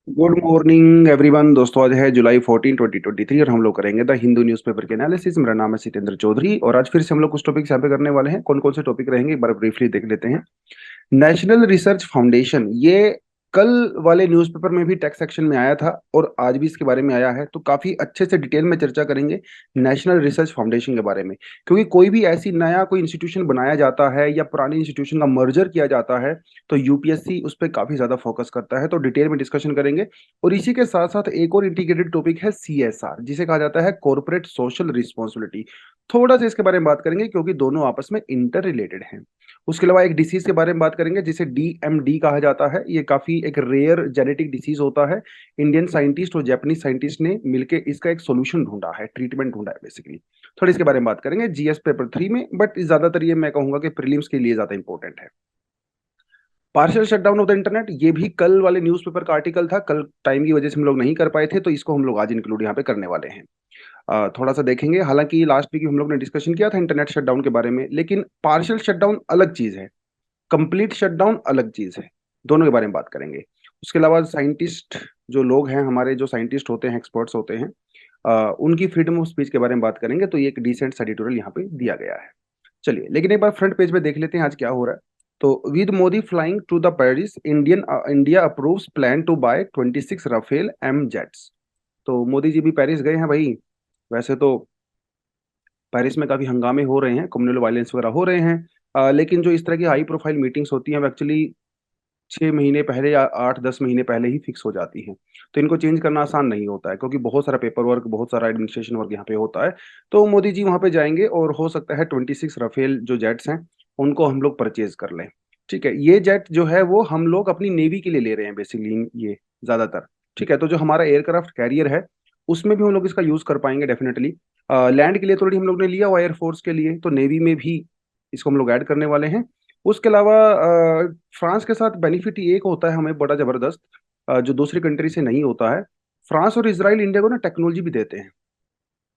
Good morning everyone. दोस्तों, आज है जुलाई 14 2023 और हम लोग करेंगे द हिंदू न्यूज़पेपर के एनालिसिस। मेरा नाम है सितेंद्र चौधरी और आज फिर से हम लोग कुछ टॉपिक्स यहाँ पे करने वाले हैं। कौन कौन से टॉपिक रहेंगे एक बार ब्रीफली देख लेते हैं। नेशनल रिसर्च फाउंडेशन, ये कल वाले न्यूज़पेपर में भी टेक्स्ट सेक्शन में आया था और आज भी इसके बारे में आया है, तो काफी अच्छे से डिटेल में चर्चा करेंगे नेशनल रिसर्च फाउंडेशन के बारे में। क्योंकि कोई भी ऐसी नया कोई इंस्टीट्यूशन बनाया जाता है या पुरानी इंस्टीट्यूशन का मर्जर किया जाता है तो यूपीएससी उस पर काफी ज्यादा फोकस करता है, तो डिटेल में डिस्कशन करेंगे। और इसी के साथ साथ एक और इंटीग्रेटेड टॉपिक है सीएसआर, जिसे कहा जाता है कॉर्पोरेट सोशल रिस्पॉन्सिबिलिटी। थोड़ा सा इसके बारे में बात करेंगे क्योंकि दोनों आपस में इंटर रिलेटेड हैं। उसके अलावा एक डिसीज के बारे में बात करेंगे जिसे डीएमडी कहा जाता है। ये काफी एक रेयर जेनेटिक डिसीज होता है। इंडियन साइंटिस्ट और जापानीज साइंटिस्ट ने मिलकर इसका एक सोल्यूशन ढूंढा है, ट्रीटमेंट ढूंढा है बेसिकली। थोड़ा इसके बारे में बात करेंगे जीएस पेपर 3 में, बट ज्यादातर ये मैं कहूंगा कि प्रीलिम्स के लिए ज्यादा इंपॉर्टेंट है। Partial shutdown of the internet, ये भी कल वाले न्यूज़पेपर का आर्टिकल था। कल टाइम की वजह से हम लोग नहीं कर पाए थे, तो इसको हम लोग आज इंक्लूड यहाँ पे करने वाले हैं। थोड़ा सा देखेंगे। हालांकि लास्ट वीक हम लोग ने डिस्कशन किया था इंटरनेट शटडाउन के बारे में, लेकिन पार्शियल शटडाउन अलग चीज है, कंप्लीट शटडाउन अलग चीज है। दोनों के बारे में बात करेंगे। उसके अलावा साइंटिस्ट जो लोग हैं, हमारे जो साइंटिस्ट होते हैं, एक्सपर्ट्स होते हैं, उनकी फ्रीडम ऑफ स्पीच के बारे में बात करेंगे। तो ये एक डिसेंट एडिटोरियल यहाँ पे दिया गया है। चलिए, लेकिन एक बार फ्रंट पेज पे देख लेते हैं आज क्या हो रहा है। तो with Modi flying to the Paris, India approves plan to buy 26 Rafale M jets. तो मोदी जी भी पेरिस गए हैं भाई। वैसे तो पेरिस में काफी हंगामे हो रहे हैं, कम्युनल वायलेंस वगैरह हो रहे हैं, लेकिन जो इस तरह की हाई प्रोफाइल मीटिंग्स होती हैं वो एक्चुअली 6 महीने पहले या 8-10 महीने पहले ही फिक्स हो जाती हैं। तो इनको चेंज करना आसान नहीं होता है क्योंकि बहुत सारा पेपर वर्क, बहुत सारा एडमिनिस्ट्रेशन वर्क यहाँ पे होता है। तो मोदी जी वहाँ पे जाएंगे और हो सकता है 26 राफेल जो जेट्स हैं उनको हम लोग परचेज कर लें। ठीक है, ये जेट जो है वो हम लोग अपनी नेवी के लिए ले रहे हैं बेसिकली, ये ज्यादातर। ठीक है, तो जो हमारा एयरक्राफ्ट कैरियर है उसमें भी हम लोग इसका यूज कर पाएंगे डेफिनेटली। लैंड के लिए तो ऑलरेडी हम लोग ने लिया हुआ एयरफोर्स के लिए, तो नेवी में भी इसको हम लोग ऐड करने वाले हैं। उसके अलावा फ्रांस के साथ बेनिफिट एक होता है हमें बड़ा जबरदस्त, जो दूसरी कंट्री से नहीं होता है। फ्रांस और इसराइल इंडिया को ना टेक्नोलॉजी भी देते हैं।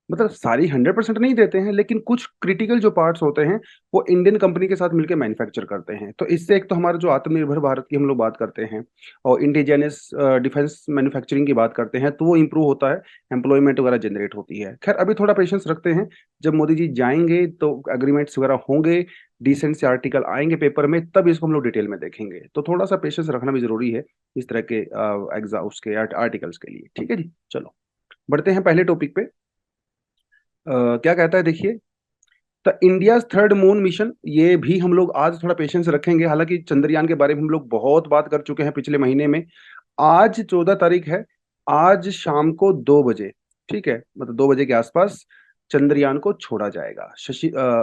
मतलब सारी 100% नहीं देते हैं, लेकिन कुछ क्रिटिकल जो पार्ट्स होते हैं वो इंडियन कंपनी के साथ मिलकर मैन्युफैक्चर करते हैं। तो इससे एक तो हमारा जो आत्मनिर्भर भारत की हम लोग बात करते हैं और इंडिजिनियस डिफेंस मैन्युफैक्चरिंग की बात करते हैं, तो वो इम्प्रूव होता है, एम्प्लॉयमेंट वगैरह जनरेट होती है। खैर, अभी थोड़ा पेशेंस रखते हैं। जब मोदी जी जाएंगे तो एग्रीमेंट्स वगैरह होंगे, डिसेंट से आर्टिकल आएंगे पेपर में, तब इसको हम लोग डिटेल में देखेंगे। तो थोड़ा सा पेशेंस रखना भी जरूरी है इस तरह के एग्जाम उसके आर्टिकल्स के लिए। ठीक है जी, चलो बढ़ते हैं पहले टॉपिक पे। क्या कहता है देखिए। The India's third moon mission, ये भी हम लोग आज थोड़ा पेशेंस रखेंगे। हालांकि चंद्रयान के बारे में हम लोग बहुत बात कर चुके हैं पिछले महीने में। आज 14 तारीख है। आज शाम को 2 बजे, ठीक है, मतलब 2 बजे के आसपास चंद्रयान को छोड़ा जाएगा।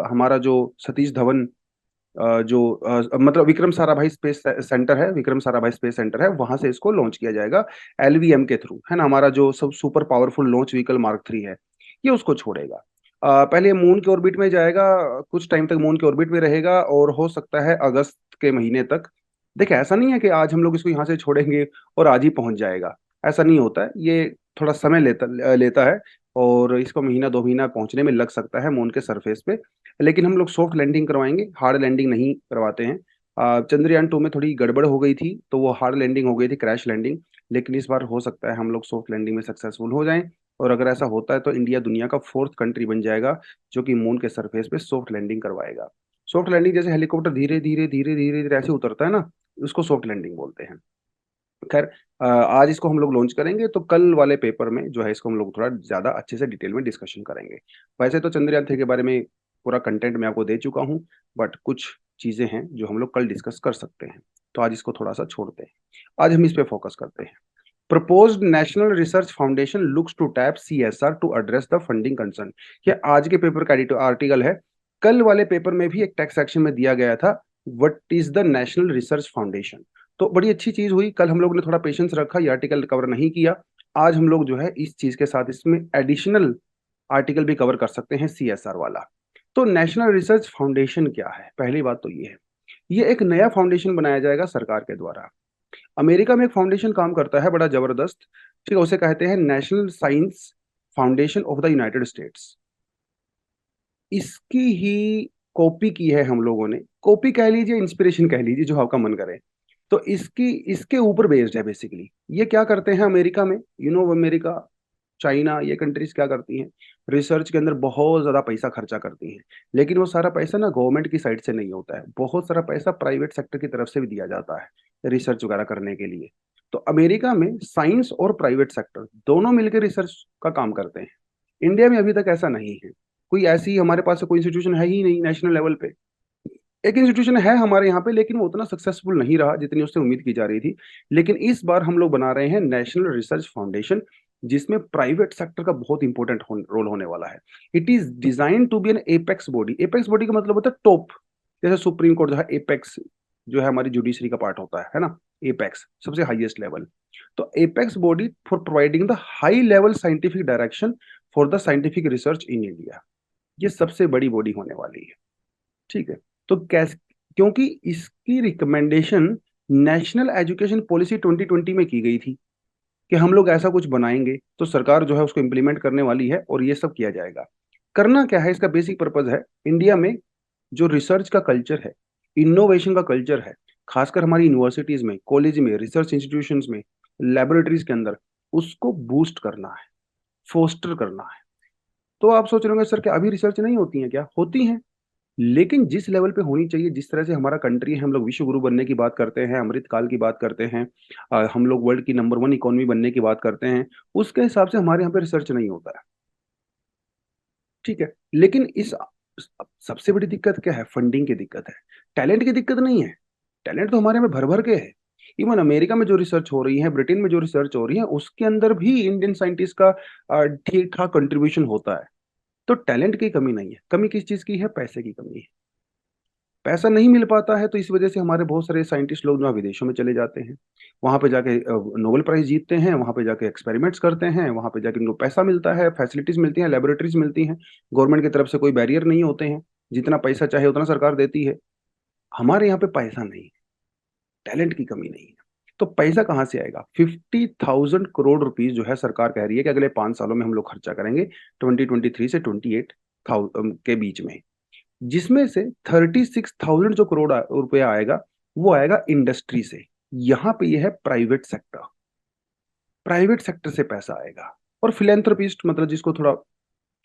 हमारा जो सतीश धवन, मतलब विक्रम साराभाई स्पेस सेंटर है, विक्रम साराभाई स्पेस सेंटर है, वहां से इसको लॉन्च किया जाएगा एलवीएम के थ्रू, है ना। हमारा जो सब super powerful launch vehicle mark 3 है, ये उसको छोड़ेगा। पहले मून के ऑर्बिट में जाएगा, कुछ टाइम तक मून के ऑर्बिट में रहेगा और हो सकता है अगस्त के महीने तक। देखिए, ऐसा नहीं है कि आज हम लोग इसको यहाँ से छोड़ेंगे और आज ही पहुंच जाएगा। ऐसा नहीं होता है, ये थोड़ा समय लेता लेता है और इसको महीना 2 महीना पहुंचने में लग सकता है मून के सरफेस पे। लेकिन हम लोग सॉफ्ट लैंडिंग करवाएंगे, हार्ड लैंडिंग नहीं करवाते हैं। चंद्रयान 2 में थोड़ी गड़बड़ हो गई थी तो वो हार्ड लैंडिंग हो गई थी, क्रैश लैंडिंग। लेकिन इस बार हो सकता है हम लोग सॉफ्ट लैंडिंग में सक्सेसफुल हो जाएं। और अगर ऐसा होता है तो इंडिया दुनिया का फोर्थ कंट्री बन जाएगा जो कि मून के सरफेस पे सॉफ्ट लैंडिंग करवाएगा। सॉफ्ट लैंडिंग जैसे हेलीकॉप्टर धीरे धीरे धीरे धीरे धीरे ऐसे उतरता है ना, उसको सॉफ्ट लैंडिंग बोलते हैं। खैर, आज इसको हम लोग लॉन्च करेंगे, तो कल वाले पेपर में जो है इसको हम लोग थोड़ा ज्यादा अच्छे से डिटेल में डिस्कशन करेंगे। वैसे तो चंद्रयान 3 के बारे में पूरा कंटेंट मैं आपको दे चुका हूँ, बट कुछ चीजें हैं जो हम लोग कल डिस्कस कर सकते हैं। तो आज इसको थोड़ा सा छोड़ते हैं, आज हम इस पे फोकस करते हैं। Proposed national research foundation looks to tap CSR to address the funding concern. ये आज के पेपर का आर्टिकल है। कल वाले पेपर में भी एक टेक्स्ट सेक्शन में दिया गया था, what is the national research foundation. तो बड़ी अच्छी चीज हुई, कल हम लोग ने थोड़ा पेशेंस रखा, ये आर्टिकल कवर नहीं किया। आज हम लोग जो है इस चीज के साथ इसमें एडिशनल आर्टिकल भी कवर कर सकते हैं, सीएसआर वाला। तो नेशनल रिसर्च फाउंडेशन क्या है, पहली बात तो ये है, ये एक नया फाउंडेशन बनाया जाएगा सरकार के द्वारा। अमेरिका में एक फाउंडेशन काम करता है बड़ा जबरदस्त, ठीक है, उसे कहते हैं national science foundation of the United states. इसकी ही कॉपी की है हम लोगों ने, कॉपी कह लीजिए, इंस्पिरेशन कह लीजिए, जो आपका मन करे। तो इसकी इसके ऊपर बेस्ड है बेसिकली। ये क्या करते हैं अमेरिका में, अमेरिका, चाइना, ये कंट्रीज क्या करती हैं, रिसर्च के अंदर बहुत ज्यादा पैसा खर्चा करती हैं। लेकिन वो सारा पैसा ना गवर्नमेंट की साइड से नहीं होता है, बहुत सारा पैसा प्राइवेट सेक्टर की तरफ से भी दिया जाता है रिसर्च वगैरह करने के लिए। तो अमेरिका में साइंस और प्राइवेट सेक्टर दोनों मिलकर रिसर्च का काम करते हैं। इंडिया में अभी तक ऐसा नहीं है। कोई ऐसी हमारे पास कोई इंस्टीट्यूशन है ही नहीं नेशनल लेवल पे। एक इंस्टीट्यूशन है हमारे यहाँ पे, लेकिन वो उतना सक्सेसफुल नहीं रहा जितनी उससे उम्मीद की जा रही थी। लेकिन इस बार हम लोग बना रहे हैं नेशनल रिसर्च फाउंडेशन, जिसमें प्राइवेट सेक्टर का बहुत इंपॉर्टेंट रोल होने वाला है। It is design to be an apex body. Apex body का मतलब होता है टॉप। जैसे सुप्रीम कोर्ट जो है एपेक्स, जो है हमारी जुडिशरी का पार्ट होता है ना, एपेक्स सबसे हाईएस्ट लेवल। तो apex body for providing the high level scientific direction for the scientific research in India. ये सबसे बड़ी बॉडी होने वाली है। ठीक है। तो कैसे, क्योंकि इसकी रिकमेंडेशन नेशनल एजुकेशन पॉलिसी 2020 में की गई थी कि हम लोग ऐसा कुछ बनाएंगे, तो सरकार जो है उसको इम्प्लीमेंट करने वाली है और ये सब किया जाएगा। करना क्या है, इसका बेसिक पर्पज है इंडिया में जो रिसर्च का कल्चर है, इनोवेशन का कल्चर है, खासकर हमारी यूनिवर्सिटीज में, कॉलेज में, रिसर्च इंस्टीट्यूशंस में, लेबोरेटरीज के अंदर, उसको बूस्ट करना है, फोस्टर करना है। तो आप सोच रहे होंगे सर कि अभी रिसर्च नहीं होती है क्या? होती हैं, लेकिन जिस लेवल पे होनी चाहिए, जिस तरह से हमारा कंट्री है, हम लोग विश्व गुरु बनने की बात करते हैं, अमृत काल की बात करते हैं, हम लोग वर्ल्ड की नंबर 1 इकोनॉमी बनने की बात करते हैं, उसके हिसाब से हमारे यहाँ पे रिसर्च नहीं होता है। ठीक है। लेकिन इस सबसे बड़ी दिक्कत क्या है? फंडिंग की दिक्कत है, टैलेंट की दिक्कत नहीं है। टैलेंट तो हमारे में भर भर के है। इवन अमेरिका में जो रिसर्च हो रही है, ब्रिटेन में जो रिसर्च हो रही है, उसके अंदर भी इंडियन साइंटिस्ट का ठीक ठाक कंट्रीब्यूशन होता है। तो टैलेंट की कमी नहीं है। कमी किस चीज की है? पैसे की कमी है। पैसा नहीं मिल पाता है, तो इस वजह से हमारे बहुत सारे साइंटिस्ट लोग जो विदेशों में चले जाते हैं, वहां पे जाके नोबेल प्राइज जीतते हैं, वहां पे जाके एक्सपेरिमेंट्स करते हैं, वहां पे जाके उनको पैसा मिलता है, फैसिलिटीज मिलती हैं, लेबोरेटरीज मिलती हैं, गवर्नमेंट की तरफ से कोई बैरियर नहीं होते हैं, जितना पैसा चाहे उतना सरकार देती है। हमारे यहाँ पे पैसा नहीं है, टैलेंट की कमी नहीं है। तो पैसा कहाँ से आएगा? 50,000 करोड़ रुपीज जो है सरकार कह रही है कि अगले 5 सालों में हम लोग खर्चा करेंगे, 2023 से 28 के बीच में, जिसमें से 36,000 जो करोड़ रुपया आएगा, वो आएगा इंडस्ट्री से। यहां पे ये है प्राइवेट सेक्टर। प्राइवेट सेक्टर से पैसा आएगा। और फिलेंथ्रोपिस्ट, मतलब जिसको थोड़ा,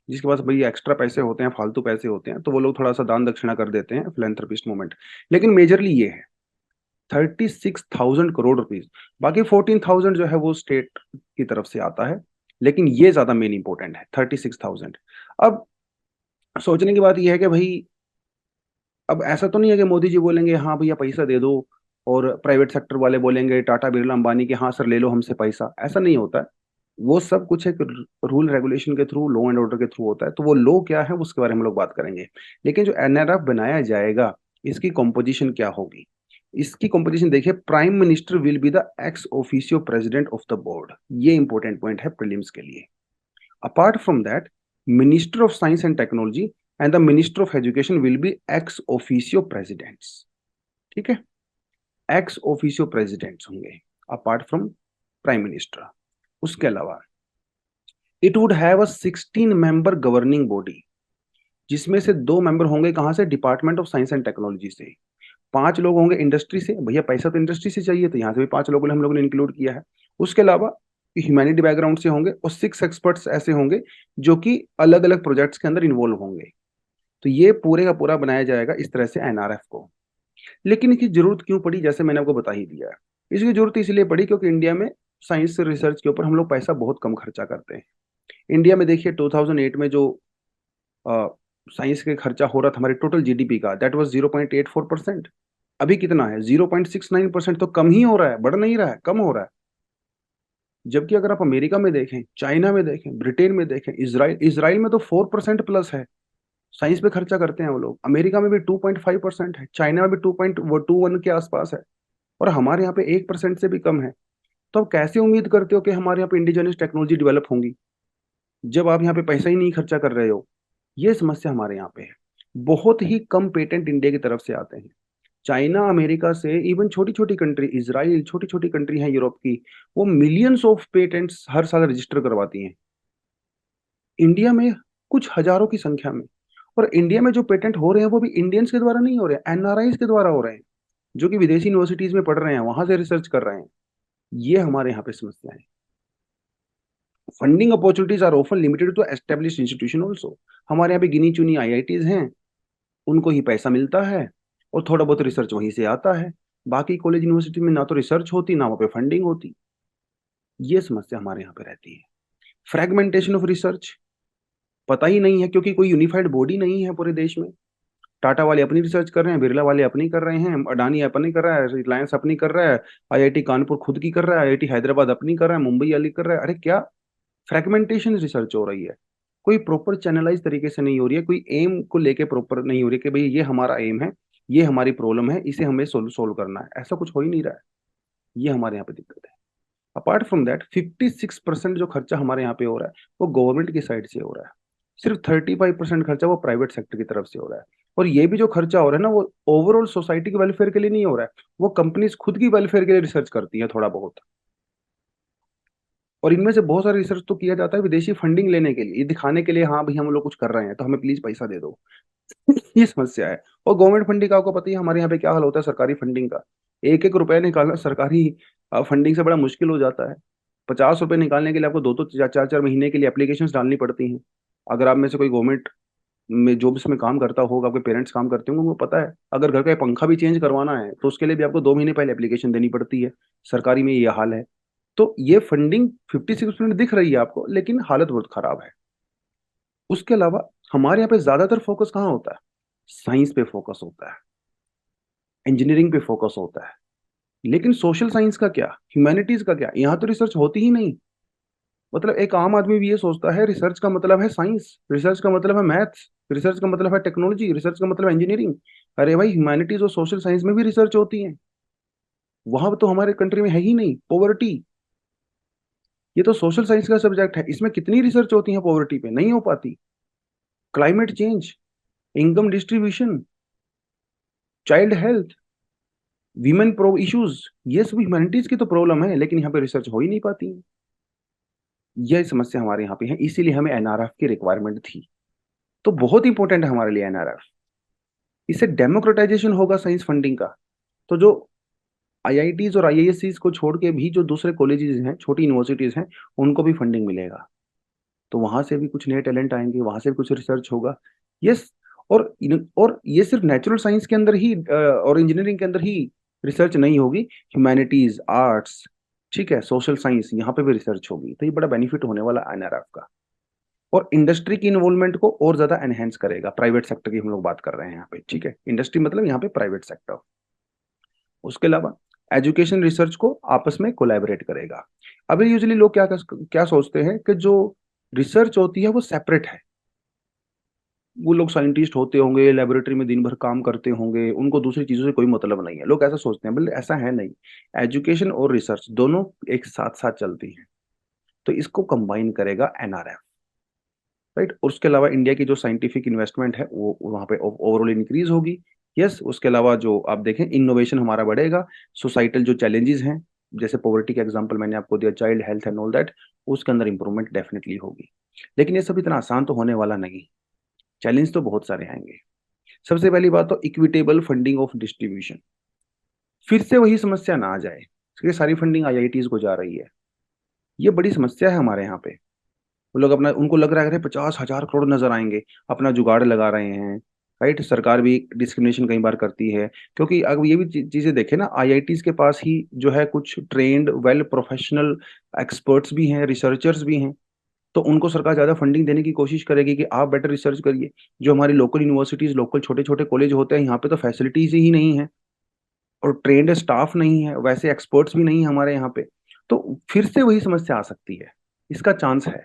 जिसके पास भाई एक्स्ट्रा पैसे होते हैं, फालतू पैसे होते हैं, तो वो लोग थोड़ा सा दान दक्षिणा कर देते हैं, फिलेंथ्रोपिस्ट मूवमेंट। लेकिन मेजरली ये है 36,000 करोड़ रुपीज। बाकी 14,000 जो है वो स्टेट की तरफ से आता है, लेकिन ये ज्यादा मेन इंपॉर्टेंट है 36,000। अब सोचने की बात यह है कि भाई, अब ऐसा तो नहीं है कि मोदी जी बोलेंगे हाँ भैया पैसा दे दो, और प्राइवेट सेक्टर वाले बोलेंगे, टाटा बिरला अंबानी के, हाँ सर ले लो हमसे पैसा। ऐसा नहीं होता है। वो सब कुछ एक रूल रेगुलेशन के थ्रू, लॉ एंड ऑर्डर के थ्रू होता है। तो वो लॉ क्या है उसके बारे में हम लोग बात करेंगे। लेकिन जो एनआरएफ बनाया जाएगा, इसकी कॉम्पोजिशन क्या होगी? इसकी कॉम्पोजिशन देखिए, prime minister will be the ex officio president of the board. ये इंपॉर्टेंट पॉइंट है प्रीलिम्स के लिए। Apart from that, Minister of Science and Technology and the Minister of Education will be ex officio presidents. ठीक है, ex officio presidents होंगे apart from Prime Minister. उसके अलावा it would have a 16 member governing body, जिसमें से 2 member होंगे कहां से? Department of science and technology से। 5 लोग होंगे इंडस्ट्री से, भैया पैसा तो इंडस्ट्री से चाहिए, तो यहाँ से भी 5 लोगों ने हम लोगों ने इंक्लूड किया है। उसके अलावा ह्यूमैनिटी बैकग्राउंड से होंगे, और 6 एक्सपर्ट्स ऐसे होंगे जो कि अलग अलग प्रोजेक्ट्स के अंदर इन्वॉल्व होंगे। तो ये पूरे का पूरा बनाया जाएगा इस तरह से एनआरएफ को। लेकिन इसकी जरूरत क्यों पड़ी? जैसे मैंने आपको बता ही दिया है। इसकी जरूरत इसलिए पड़ी क्योंकि इंडिया में साइंस रिसर्च के ऊपर हम लोग पैसा बहुत कम खर्चा करते हैं। इंडिया में देखिए 2008 में जो साइंस के खर्चा हो रहा था हमारे टोटल जीडीपी का, दैट वाज 0.84%। अभी कितना है? 0.69%। तो कम ही हो रहा है, बढ़ नहीं रहा है, कम हो रहा है। जबकि अगर आप अमेरिका में देखें, चाइना में देखें, ब्रिटेन में देखें, इसराइल इसराइल में तो 4% प्लस है साइंस पे खर्चा करते हैं वो लोग। अमेरिका में भी 2.5% है, चाइना में भी 2.21 के आसपास है, और हमारे यहाँ पे 1% से भी कम है। तो आप कैसे उम्मीद करते हो कि हमारे यहाँ पे इंडिजिनस टेक्नोलॉजी डेवलप होंगी, जब आप यहाँ पे पैसा ही नहीं खर्चा कर रहे हो? ये समस्या हमारे यहाँ पे है। बहुत ही कम पेटेंट इंडिया की तरफ से आते हैं। चाइना, अमेरिका से, इवन छोटी छोटी कंट्री, इसराइल, छोटी छोटी कंट्री है यूरोप की, वो मिलियंस ऑफ पेटेंट्स हर साल रजिस्टर करवाती हैं। इंडिया में कुछ हजारों की संख्या में। और इंडिया में जो पेटेंट हो रहे हैं वो भी इंडियंस के द्वारा नहीं हो रहे हैं, एनआरआईज के द्वारा हो रहे हैं। जो कि विदेशी यूनिवर्सिटीज में पढ़ रहे हैं, वहां से रिसर्च कर रहे हैं। ये हमारे यहाँ पे समस्या है। Funding opportunities are often limited to establish institution also. हमारे यहाँ पे गिनी चुनी आईआईटीज हैं, उनको ही पैसा मिलता है और थोड़ा बहुत रिसर्च वहीं से आता है। बाकी कॉलेज यूनिवर्सिटी में ना तो रिसर्च होती, ना वहाँ पे फंडिंग होती। ये समस्या हमारे यहाँ पे रहती है। फ्रेगमेंटेशन ऑफ रिसर्च, पता ही नहीं है, क्योंकि कोई यूनिफाइड बॉडी नहीं है पूरे देश में। टाटा वाले अपनी रिसर्च कर रहे हैं, बिरला वाले अपनी कर रहे हैं, अडानी अपनी कर रहा है, रिलायंस अपनी कर रहा है, आईआईटी कानपुर खुद की कर रहा है, आईआईटी हैदराबाद अपनी कर रहा है, मुंबई वाली कर रहा है। अरे क्या फ्रेगमेंटेशन रिसर्च हो रही है, कोई प्रॉपर चैनलाइज तरीके से नहीं हो रही है, कोई एम को लेके प्रॉपर नहीं हो रही है कि भाई ये हमारा एम है, ये हमारी प्रॉब्लम है, इसे हमें सोल्व करना है। ऐसा कुछ हो ही नहीं रहा है। ये हमारे यहाँ पे दिक्कत है। अपार्ट फ्रॉम दैट 56% जो खर्चा हमारे यहाँ पे हो रहा है वो गवर्नमेंट की साइड से हो रहा है। सिर्फ 35% खर्चा वो प्राइवेट सेक्टर की तरफ से हो रहा है। और ये भी जो खर्चा हो रहा है ना, वो ओवरऑल सोसाइटी के वेलफेयर के लिए नहीं हो रहा है, वो कंपनीज खुद की वेलफेयर के लिए रिसर्च करती है थोड़ा बहुत। और इनमें से बहुत सारा रिसर्च तो किया जाता है विदेशी फंडिंग लेने के लिए, ये दिखाने के लिए, हाँ भाई हम लोग कुछ कर रहे हैं तो हमें प्लीज पैसा दे दो। ये समस्या है। और गवर्नमेंट फंडिंग का आपको पता ही है हमारे यहाँ पे क्या हाल होता है सरकारी फंडिंग का। एक एक रुपए निकालना सरकारी फंडिंग से बड़ा मुश्किल हो जाता है। 50 रुपए निकालने के लिए आपको दो दो चार चार चार महीने के लिए एप्लीकेशन डालनी पड़ती हैं। अगर आप में से कोई गवर्नमेंट में जॉब्स में काम करता होगा, आपके पेरेंट्स काम करते होंगे, उनको पता है अगर घर का पंखा भी चेंज करवाना है तो उसके लिए भी आपको 2 महीने पहले एप्लीकेशन देनी पड़ती है। सरकारी में ये हाल है। तो ये फंडिंग 56% दिख रही है आपको, लेकिन हालत बहुत खराब है। उसके अलावा हमारे यहाँ पे ज्यादातर फोकस कहाँ होता है? साइंस पे फोकस होता है, इंजीनियरिंग पे फोकस होता है। लेकिन सोशल साइंस का क्या, ह्यूमैनिटीज का क्या, यहाँ तो रिसर्च होती ही नहीं। मतलब एक आम आदमी भी ये सोचता है रिसर्च का मतलब है साइंस, रिसर्च का मतलब है मैथ्स, रिसर्च का मतलब है टेक्नोलॉजी, रिसर्च का मतलब है इंजीनियरिंग। अरे भाई ह्यूमैनिटीज और सोशल साइंस में भी रिसर्च होती है। वहां तो हमारे कंट्री में है ही नहीं पॉवर्टी। ये तो सोशल साइंस का सब्जेक्ट है, इसमें कितनी रिसर्च होती है पॉवर्टी पे, नहीं हो पाती। Climate change, income distribution, child health, women pro issues, ये सब ह्यूमैनिटीज की तो प्रॉब्लम है, लेकिन यहाँ पे रिसर्च हो ही नहीं पाती। यह समस्या हमारे यहाँ पे है, इसीलिए हमें एनआरएफ की रिक्वायरमेंट थी। तो बहुत इंपॉर्टेंट है हमारे लिए एनआरएफ। इससे डेमोक्रेटाइजेशन होगा साइंस फंडिंग का। तो जो आईआईटीज और आईआईएससीज को छोड़ के भी जो दूसरे कॉलेजेस हैं, छोटी यूनिवर्सिटीज हैं, उनको भी फंडिंग मिलेगा। तो वहां से भी कुछ नए टैलेंट आएंगे, वहां से भी कुछ रिसर्च होगा। यस। और ये सिर्फ नेचुरल साइंस के अंदर ही और इंजीनियरिंग के अंदर ही रिसर्च नहीं होगी, ह्यूमैनिटीज, आर्ट्स, ठीक है, सोशल साइंस, यहाँ पे भी रिसर्च होगी। तो ये बड़ा बेनिफिट होने वाला एनआरएफ का। और इंडस्ट्री की इन्वॉल्वमेंट को और ज्यादा एनहेंस करेगा। प्राइवेट सेक्टर की हम लोग बात कर रहे हैं यहाँ पे, ठीक है, इंडस्ट्री मतलब यहाँ पे प्राइवेट सेक्टर। उसके अलावा एजुकेशन रिसर्च को आपस में कोलैबोरेट करेगा। अभी यूजुअली लोग क्या क्या सोचते हैं कि जो रिसर्च होती है वो सेपरेट है, वो लोग साइंटिस्ट होते होंगे, लेबोरेटरी में दिन भर काम करते होंगे, उनको दूसरी चीजों से कोई मतलब नहीं है, लोग ऐसा सोचते हैं। बल्कि ऐसा है नहीं। एजुकेशन और रिसर्च दोनों एक साथ साथ चलती हैं। तो इसको कंबाइन करेगा एनआरएफ, राइट। और उसके अलावा इंडिया की जो साइंटिफिक इन्वेस्टमेंट है वो वहाँ पे ओवरऑल इंक्रीज होगी। यस। उसके अलावा जो आप देखें इनोवेशन हमारा बढ़ेगा। सोसाइटल जो चैलेंजेस हैं, जैसे पॉवर्टी का एग्जांपल मैंने आपको दिया, child health and all that, उसके अंदर इंप्रूवमेंट डेफिनेटली होगी। लेकिन ये सब इतना आसान तो होने वाला नहीं, चैलेंज तो बहुत सारे आएंगे। सबसे पहली बात तो इक्विटेबल फंडिंग ऑफ डिस्ट्रीब्यूशन। फिर से वही समस्या ना आ जाए कि सारी फंडिंग आईआईटीज को जा रही है। ये बड़ी समस्या है हमारे यहाँ पे। वो लोग अपना, उनको लग रहा है 50,000 करोड़ नजर आएंगे, अपना जुगाड़ लगा रहे हैं, राइट। सरकार भी डिस्क्रिमिनेशन कई बार करती है, क्योंकि अगर ये भी चीजें देखें ना, आईआईटीज के पास ही जो है कुछ ट्रेंड वेल प्रोफेशनल एक्सपर्ट्स भी हैं, रिसर्चर्स भी हैं। तो उनको सरकार ज्यादा फंडिंग देने की कोशिश करेगी कि आप बेटर रिसर्च करिए। जो हमारी लोकल यूनिवर्सिटीज, लोकल छोटे छोटे कॉलेज होते हैं, यहाँ पे तो फैसिलिटीज ही नहीं है और ट्रेंड स्टाफ नहीं है, वैसे एक्सपर्ट्स भी नहीं है हमारे यहाँ पे। तो फिर से वही समस्या आ सकती है, इसका चांस है।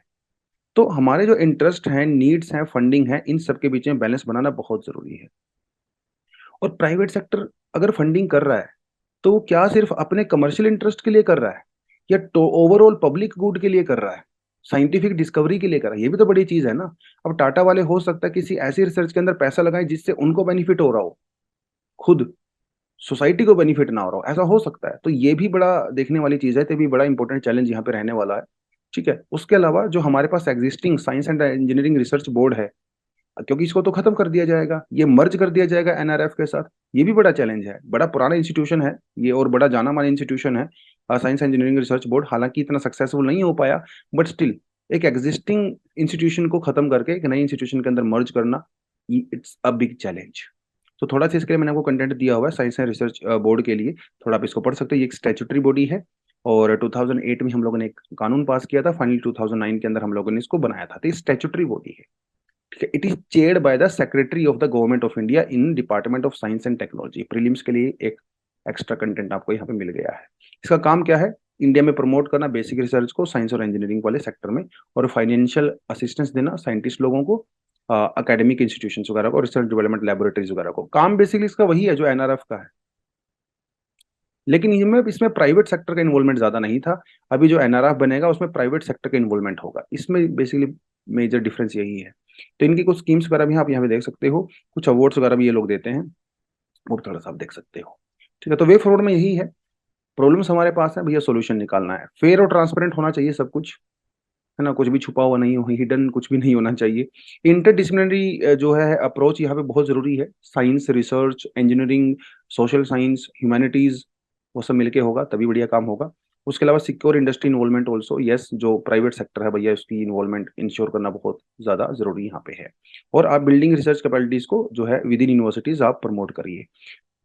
तो हमारे जो इंटरेस्ट हैं, नीड्स हैं, फंडिंग है, इन सब के बीच में बैलेंस बनाना बहुत जरूरी है। और प्राइवेट सेक्टर अगर फंडिंग कर रहा है तो वो क्या सिर्फ अपने कमर्शियल इंटरेस्ट के लिए कर रहा है, या तो ओवरऑल पब्लिक गुड के लिए कर रहा है, साइंटिफिक डिस्कवरी के लिए कर रहा है? ये भी तो बड़ी चीज है ना। अब टाटा वाले हो सकता है किसी ऐसी रिसर्च के अंदर पैसा लगाए जिससे उनको बेनिफिट हो रहा हो, खुद सोसाइटी को बेनिफिट ना हो रहा हो, ऐसा हो सकता है। तो ये भी बड़ा देखने वाली चीज है, तो भी बड़ा इंपॉर्टेंट चैलेंज यहाँ पे रहने वाला है, ठीक है। उसके अलावा जो हमारे पास existing science and engineering research board है, क्योंकि इसको तो खत्म कर दिया जाएगा, ये मर्ज कर दिया जाएगा एनआरएफ के साथ। ये भी बड़ा चैलेंज है, बड़ा पुराना इंस्टीट्यूशन है ये और बड़ा जाना माना इंस्टीट्यूशन है साइंस इंजीनियरिंग रिसर्च बोर्ड। हालांकि इतना सक्सेसफुल नहीं हो पाया, बट स्टिल एक एग्जिस्टिंग इंस्टीट्यूशन को खत्म करके एक नई इंस्टीट्यूशन के अंदर मर्ज करना, इट्स अ बिग चैलेंज। तो थोड़ा सा इसके लिए मैंने आपको कंटेंट दिया हुआ है साइंस एंड रिसर्च बोर्ड के लिए, थोड़ा आप इसको पढ़ सकते हो। ये एक स्टैट्यूटरी बॉडी है और 2008 में हम लोगों ने एक कानून पास किया था, फाइनली 2009 के अंदर हम लोगों ने इसको बनाया था। तो ये स्टैट्यूटरी बॉडी है, ठीक है। It is chaired by the secretary of the government of India in department of science and technology. Prelims के लिए एक एक्स्ट्रा कंटेंट आपको यहाँ पे मिल गया है। इसका काम क्या है? इंडिया में प्रमोट करना बेसिक रिसर्च को साइंस और इंजीनियरिंग वाले सेक्टर में, और फाइनेंशियल असिस्टेंस देना साइंटिस्ट लोगों को, एकेडमिक इंस्टीट्यूशन वगैरह को, रिसर्च डेवलपमेंट लेबोरेटरीज वगैरह को। काम बेसिकली इसका वही है जो एनआरएफ का है, लेकिन इसमें प्राइवेट सेक्टर का इन्वॉल्वमेंट ज्यादा नहीं था। अभी जो एनआरएफ बनेगा उसमें प्राइवेट सेक्टर का इन्वॉल्वमेंट होगा, इसमें बेसिकली मेजर डिफरेंस यही है। तो इनकी कुछ स्कीम्स वगैरह भी आप यहाँ पे देख सकते हो, कुछ अवार्ड्स वगैरह भी ये लोग देते हैं, वो थोड़ा सा आप देख सकते हो, ठीक है। तो वे फॉरवर्ड में यही है, प्रॉब्लम्स हमारे पास है भैया, सोल्यूशन निकालना है। फेयर और ट्रांसपेरेंट होना चाहिए सब कुछ, है ना, कुछ भी छुपा हुआ नहीं हो, हिडन कुछ भी नहीं होना चाहिए। इंटरडिसिप्लिनरी जो है अप्रोच यहाँ पे बहुत जरूरी है। Science, research, engineering, social science, humanities, वो सब मिलके होगा तभी बढ़िया काम होगा। उसके अलावा secure industry involvement also, yes, जो प्राइवेट सेक्टर है भैया उसकी इन्वॉल्वमेंट इंश्योर करना बहुत ज्यादा जरूरी यहाँ पे है। और आप बिल्डिंग रिसर्च कैपेबिलिटीज को जो है विद इन यूनिवर्सिटीज आप प्रमोट करिए,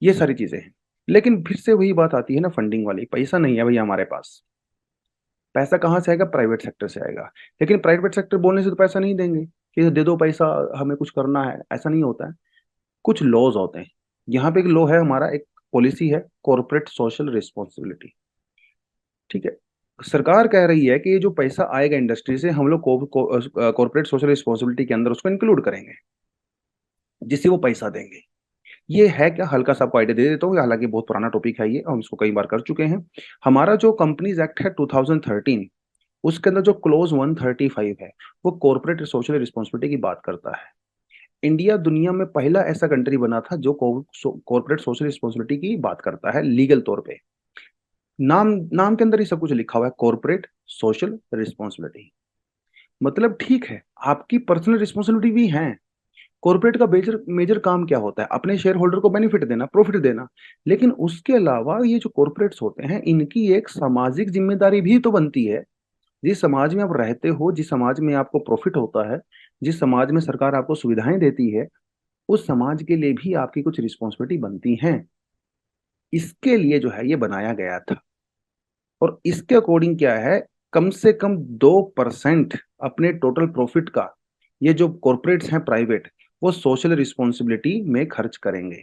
ये सारी चीजें हैं। लेकिन फिर से वही बात आती है ना, फंडिंग वाली। पैसा नहीं है भैया हमारे पास, पैसा कहाँ से आएगा? प्राइवेट सेक्टर से आएगा। लेकिन प्राइवेट सेक्टर बोलने से तो पैसा नहीं देंगे कि दे दो पैसा, हमें कुछ करना है, ऐसा नहीं होता है। कुछ लॉज होते हैं। यहाँ पे एक लॉ है हमारा, एक पॉलिसी है, कॉर्पोरेट सोशल रिस्पॉन्सिबिलिटी, ठीक है। सरकार कह रही है कि ये जो पैसा आएगा इंडस्ट्री से, हम लोग कॉर्पोरेट सोशल रिस्पॉन्सिबिलिटी के अंदर उसको इंक्लूड करेंगे, जिससे वो पैसा देंगे। ये है क्या? हल्का सा आपको आइडिया दे देता हूँ, हालांकि बहुत पुराना टॉपिक है ये, हम इसको कई बार कर चुके हैं। हमारा जो कंपनीज एक्ट है 2013, उसके अंदर जो क्लोज 135 है, वो कॉर्पोरेट सोशल रिस्पॉन्सिबिलिटी की बात करता है। इंडिया दुनिया में पहला ऐसा कंट्री बना था जो कॉर्पोरेट सोशल रिस्पॉन्सिबिलिटी की बात करता है लीगल तौर पे। नाम नाम के अंदर ही सब कुछ लिखा हुआ है, कॉर्पोरेट सोशल रिस्पॉन्सिबिलिटी। मतलब ठीक है, आपकी पर्सनल रिस्पॉन्सिबिलिटी भी है। कॉर्पोरेट का मेजर मेजर काम क्या होता है? अपने शेयर होल्डर को बेनिफिट देना, प्रॉफिट देना। लेकिन उसके अलावा ये जो कॉर्पोरेट्स होते हैं, इनकी एक सामाजिक जिम्मेदारी भी तो बनती है। जिस समाज में आप रहते हो, जिस समाज में आपको प्रॉफिट होता है, जिस समाज में सरकार आपको सुविधाएं देती है, उस समाज के लिए भी आपकी कुछ रिस्पॉन्सिबिलिटी बनती हैं। इसके लिए जो है ये बनाया गया था। और इसके अकॉर्डिंग क्या है, कम से कम 2% अपने टोटल प्रॉफिट का ये जो कॉर्पोरेट्स हैं प्राइवेट, वो सोशल रिस्पॉन्सिबिलिटी में खर्च करेंगे।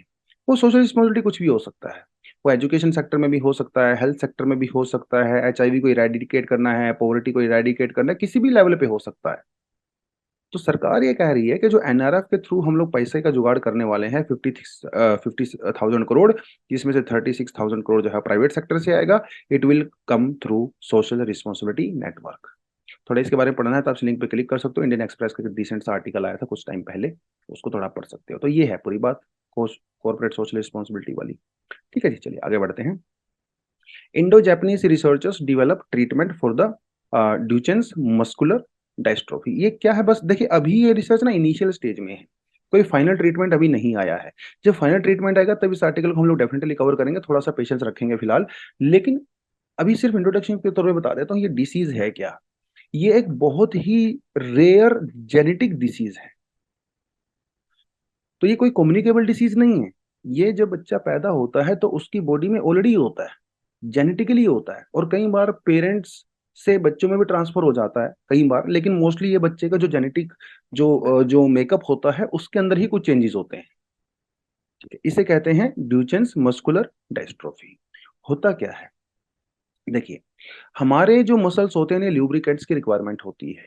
वो सोशल रिस्पॉन्सिबिलिटी कुछ भी हो सकता है, वो एजुकेशन सेक्टर में भी हो सकता है, हेल्थ सेक्टर में भी हो सकता है, एचआईवी को इरेडिकेट करना है, पॉवर्टी को इरेडिकेट करना है, किसी भी लेवल पे हो सकता है। तो सरकार ये कह रही है कि जो एनआरएफ के थ्रू हम लोग पैसे का जुगाड़ करने वाले हैं 50,000 करोड़, जिसमें से 36,000 करोड़ जो है प्राइवेट सेक्टर से आएगा, it will come through social responsibility network. थोड़ा इसके बारे में पढ़ना है तो आप लिंक पे क्लिक कर सकते हो, इंडियन एक्सप्रेस का डिसेंट सा आर्टिकल आया था कुछ टाइम पहले, उसको थोड़ा पढ़ सकते हो। तो ये है पूरी बात कॉर्पोरेट सोशल रिस्पॉन्सिबिलिटी वाली। ठीक है जी, चलिए आगे बढ़ते हैं। Indo Japanese researchers develop treatment for the Duchenne's muscular dystrophy. ये क्या है? बस देखिए, अभी ये रिसर्च ना इनिशियल स्टेज में है, कोई फाइनल ट्रीटमेंट अभी नहीं आया है। जब फाइनल ट्रीटमेंट आएगा तब इस आर्टिकल को हम लोग डेफिनेटली कवर करेंगे, थोड़ा सा पेशेंस रखेंगे फिलहाल। लेकिन अभी सिर्फ इंट्रोडक्शन के तौर पे बता देता हूँ ये डिसीज है क्या। ये एक बहुत ही रेयर जेनेटिक डिसीज है। तो ये कोई कम्युनिकेबल डिसीज नहीं है। ये जब बच्चा पैदा होता है तो उसकी बॉडी में ऑलरेडी होता है, जेनेटिकली होता है, और कई बार पेरेंट्स से बच्चों में भी ट्रांसफर हो जाता है कई बार। लेकिन मोस्टली ये बच्चे का जो जेनेटिक जो मेकअप होता है उसके अंदर ही कुछ चेंजेस होते हैं, ठीक है। इसे कहते हैं ड्यूचेन्स मस्कुलर डायस्ट्रोफी। होता क्या है? देखिए, हमारे जो मसल्स होते हैं ल्यूब्रिकेंट्स की रिक्वायरमेंट होती है।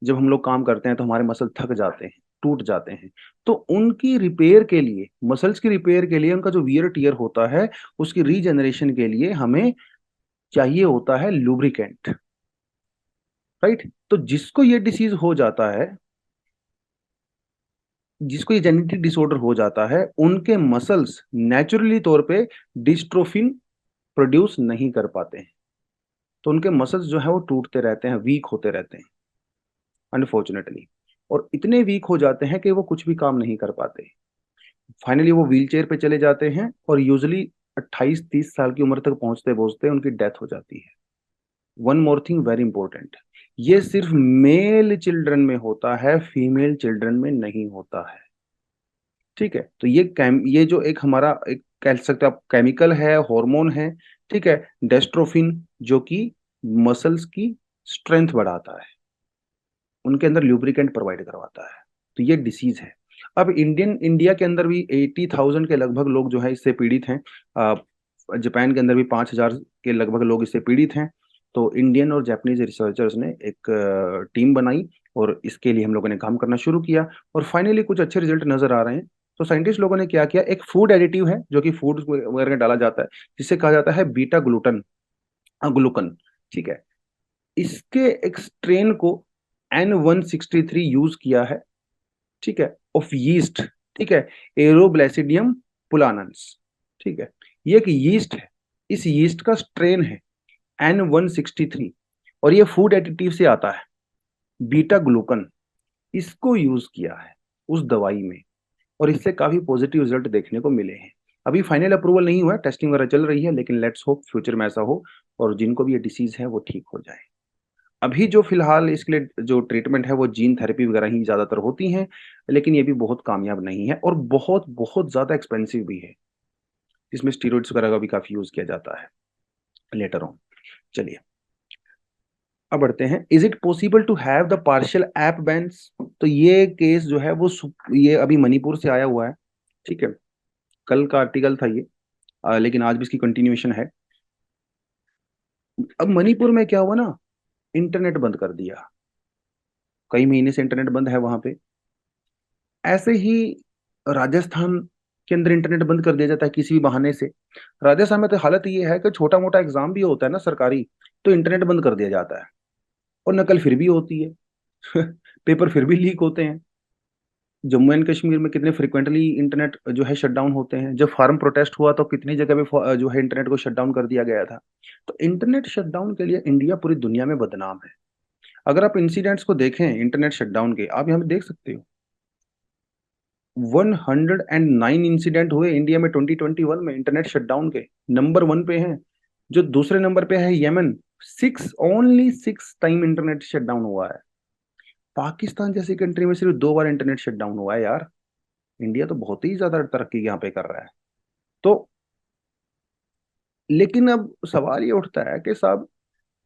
जब हम लोग काम करते हैं तो हमारे मसल थक जाते हैं, टूट जाते हैं। तो उनकी रिपेयर के लिए, मसल्स की रिपेयर के लिए, उनका जो वियर टियर होता है उसकी रीजनरेशन के लिए हमें चाहिए होता है लुब्रिकेंट, राइट। तो जिसको ये डिसीज हो जाता है, जिसको ये जेनेटिक डिसऑर्डर हो जाता है, उनके मसल्स नेचुरली तौर पे डिस्ट्रोफिन प्रोड्यूस नहीं कर पाते हैं। तो उनके मसल्स जो है वो टूटते रहते हैं, वीक होते रहते हैं, अनफॉर्चुनेटली। और इतने वीक हो जाते हैं कि वो कुछ भी काम नहीं कर पाते। फाइनली वो व्हील चेयर पे चले जाते हैं और यूजली 28-30 साल की उम्र तक पहुंचते पहुंचते उनकी डेथ हो जाती है। One more thing very important, ये सिर्फ मेल चिल्ड्रन में होता है, फीमेल चिल्ड्रन में नहीं होता है। ठीक है, तो ये जो एक हमारा एक कह सकते हैं आप केमिकल है, हार्मोन है, ठीक है, डेस्ट्रोफिन, जो कि मसल्स की स्ट्रेंथ बढ़ाता है, उनके अंदर ल्यूब्रिकेंट प्रोवाइड करवाता है। तो ये डिसीज है। अब इंडिया के अंदर भी 80,000 के लगभग लोग जो है इससे पीड़ित हैं। जापान के अंदर भी 5,000 के लगभग लोग इससे पीड़ित हैं। तो इंडियन और जापानीज रिसर्चर्स ने एक टीम बनाई और इसके लिए हम लोगों ने काम करना शुरू किया और फाइनली कुछ अच्छे रिजल्ट नजर आ रहे हैं। तो साइंटिस्ट लोगों ने क्या किया, एक फूड एडिटिव है जो कि फूड वगैरह में डाला जाता है, जिसे कहा जाता है बीटा ग्लूटन, ग्लूकन। ठीक है, इसके एक स्ट्रेन को N163 यूज किया है, ठीक है, ऑफ यीस्ट, ठीक है, एरोब्लैसिडियम पुलानंस। ठीक है, ये एक यीस्ट है, इस यीस्ट का स्ट्रेन है N163 और ये फूड एडिटिव से आता है, बीटा ग्लूकन। इसको यूज किया है उस दवाई में और इससे काफी पॉजिटिव रिजल्ट देखने को मिले हैं। अभी फाइनल अप्रूवल नहीं हुआ है, टेस्टिंग वगैरह चल रही है, लेकिन लेट्स होप फ्यूचर में ऐसा हो और जिनको भी ये डिसीज है वो ठीक हो जाए। अभी जो फिलहाल इसके लिए जो ट्रीटमेंट है वो जीन थेरेपी वगैरह ही ज्यादातर होती हैं, लेकिन ये भी बहुत कामयाब नहीं है और बहुत बहुत ज्यादा एक्सपेंसिव भी है। इसमें स्टीरॉइड्स वगैरह का भी काफी यूज किया जाता है लेटर ऑन। चलिए अब बढ़ते हैं, is it possible to have the partial app bans. तो ये केस जो है वो ये अभी मणिपुर से आया हुआ है। ठीक है, कल का आर्टिकल था ये, लेकिन आज भी इसकी कंटिन्यूएशन है। अब मणिपुर में क्या हुआ ना, इंटरनेट बंद कर दिया, कई महीने से इंटरनेट बंद है वहां पे। ऐसे ही राजस्थान के अंदर इंटरनेट बंद कर दिया जाता है किसी भी बहाने से। राजस्थान में तो हालत ये है कि छोटा मोटा एग्जाम भी होता है ना सरकारी, तो इंटरनेट बंद कर दिया जाता है और नकल फिर भी होती है पेपर फिर भी लीक होते हैं। जम्मू एंड कश्मीर में कितने फ्रिक्वेंटली इंटरनेट जो है शट डाउन होते हैं। जब फार्म प्रोटेस्ट हुआ तो कितनी जगह पे जो है इंटरनेट को शट डाउन कर दिया गया था। तो इंटरनेट शटडाउन के लिए इंडिया पूरी दुनिया में बदनाम है। अगर आप इंसिडेंट्स को देखें इंटरनेट शटडाउन के, आप यहाँ पे देख सकते हो 109 इंसिडेंट हुए इंडिया में 2021 में इंटरनेट शटडाउन के। नंबर 1 पे हैं, जो दूसरे नंबर पे है Yemen, only 6 time internet shutdown हुआ है। पाकिस्तान जैसी कंट्री में सिर्फ 2 बार इंटरनेट शटडाउन हुआ है यार। इंडिया तो बहुत ही ज्यादा तरक्की यहाँ पे कर रहा है। तो लेकिन अब सवाल ये उठता है कि साहब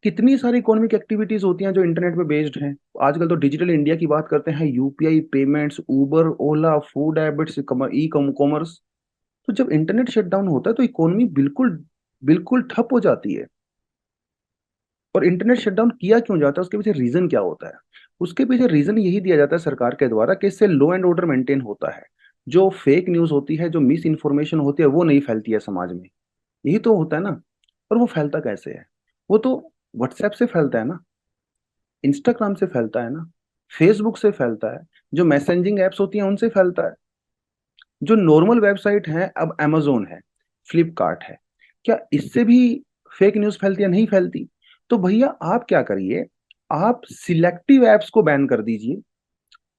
कितनी सारी इकोनॉमिक एक्टिविटीज होती हैं जो इंटरनेट पे बेस्ड हैं। आजकल तो डिजिटल इंडिया की बात करते हैं, यूपीआई पेमेंट्स, उबर, ओला, फूड हैबिट्स, ई कॉमर्स। तो जब इंटरनेट शटडाउन होता है तो इकोनॉमी बिल्कुल बिल्कुल ठप हो जाती है। और इंटरनेट शटडाउन किया क्यों जाता है, उसके पीछे रीजन क्या होता है? उसके पीछे रीजन यही दिया जाता है सरकार के द्वारा कि इससे लॉ एंड ऑर्डर मेंटेन होता है, जो फेक न्यूज होती है, जो मिस इन्फॉर्मेशन होती है वो नहीं फैलती है समाज में। यही तो होता है ना। और वो फैलता कैसे है? वो तो व्हाट्सएप से फैलता है ना, इंस्टाग्राम से फैलता है ना, फेसबुक से फैलता है, जो मैसेजिंग एप्स होती हैं उनसे फैलता है। जो नॉर्मल वेबसाइट है, अब amazon है, फ्लिपकार्ट है, क्या इससे भी फेक न्यूज फैलती है? नहीं फैलती। तो भैया आप क्या करिए, आप सिलेक्टिव एप्स को बैन कर दीजिए,